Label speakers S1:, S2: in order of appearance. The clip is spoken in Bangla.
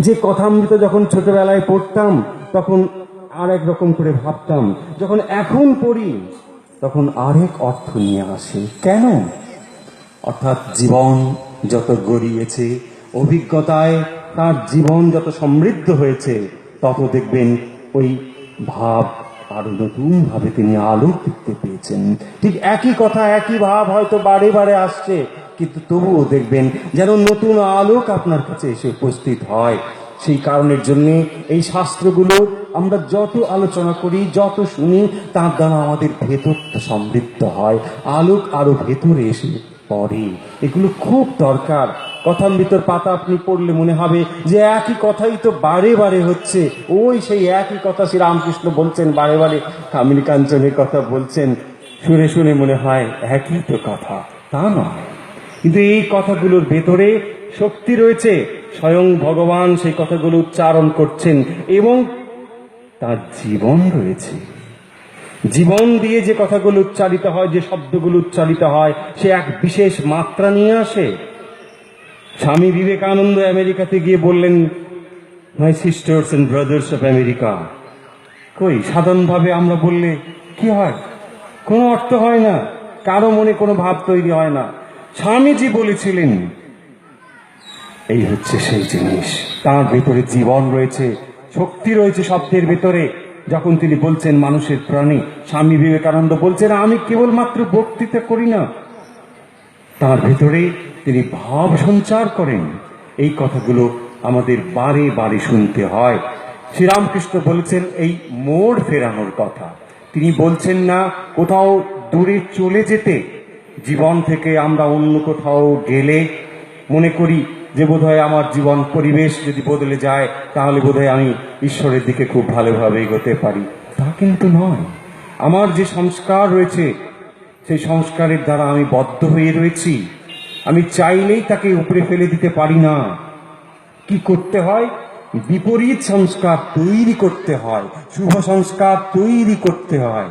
S1: যে কথামৃত যখন ছোটবেলায় পড়তাম তখন আরেক রকম করে ভাবতাম, যখন এখন পড়ি তখন আরেক অর্থ নিয়ে আসে। কেন? অর্থাৎ জীবন যত গড়িয়েছে, অভিজ্ঞতায় তার জীবন যত সমৃদ্ধ হয়েছে, তত দেখবেন ওই ভাব আরো নতুন ভাবে তিনি আলোক দেখতে পেয়েছেন। ঠিক একই কথা, একই ভাব হয়তো বারে বারে আসছে, কিন্তু তবুও দেখবেন যেন নতুন আলোক আপনার কাছে এসে উপস্থিত হয়। সেই কারণের জন্যে এই শাস্ত্রগুলো আমরা যত আলোচনা করি, যত শুনি, তার দ্বারা আমাদের ভেতরটা সমৃদ্ধ হয়, আলোক আরো ভেতরে এসে পড়ে। এগুলো খুব দরকার। কথামৃতর পাতা আপনি পড়লে মনে হবে যে একই কথাই তো বারে বারে হচ্ছে, ওই সেই একই কথা শ্রীরামকৃষ্ণ বলছেন বারে বারে, কামিনী কাঞ্চনের কথা বলছেন, শুনে শুনে মনে হয় একই তো কথা। তা নয়, কিন্তু এই কথাগুলোর ভেতরে শক্তি রয়েছে। স্বয়ং ভগবান সেই কথাগুলো উচ্চারণ করছেন এবং তার জীবন রয়েছে। জীবন দিয়ে যে কথাগুলো উচ্চারিত হয়, যে শব্দগুলো উচ্চারিত হয়, সে এক বিশেষ মাত্রা নিয়ে আসে। স্বামী বিবেকানন্দ আমেরিকাতে গিয়ে বললেন, my sisters and brothers of America. কই সাধারণভাবে আমরা বললে কি হয়? কোনো অর্থ হয় না, কারো মনে কোনো ভাব তৈরি হয় না। স্বামীজি বলেছিলেন, এই হচ্ছে সেই জিনিস। তার ভেতরে জীবন রয়েছে, শক্তি রয়েছে শব্দের ভেতরে। যখন তিনি বলছেন মানুষের প্রাণে, স্বামী বিবেকানন্দ বলছেন আমি কেবলমাত্র বক্তৃতা করি না, তার ভেতরে তিনি ভাব সঞ্চার করেন। এই কথাগুলো আমাদের বারে বারে শুনতে হয়। শ্রীরামকৃষ্ণ বলেছেন এই মোড় ফেরানোর কথা। তিনি বলছেন না কোথাও দূরে চলে যেতে। জীবন থেকে আমরা অন্য কোথাও গেলে মনে করি যে বোধহয় আমার জীবন পরিবেশ যদি বদলে যায় তাহলে বোধহয় আমি ঈশ্বরের দিকে খুব ভালোভাবে এগোতে পারি। তা কিন্তু নয়। আমার যে সংস্কার রয়েছে, সেই সংস্কারের দ্বারা আমি বদ্ধ হয়ে রয়েছি। আমি চাইলেই তাকে উপরে ফেলে দিতে পারি না। কি করতে হয়? বিপরীত সংস্কার তৈরি করতে হয়, শুভ সংস্কার তৈরি করতে হয়।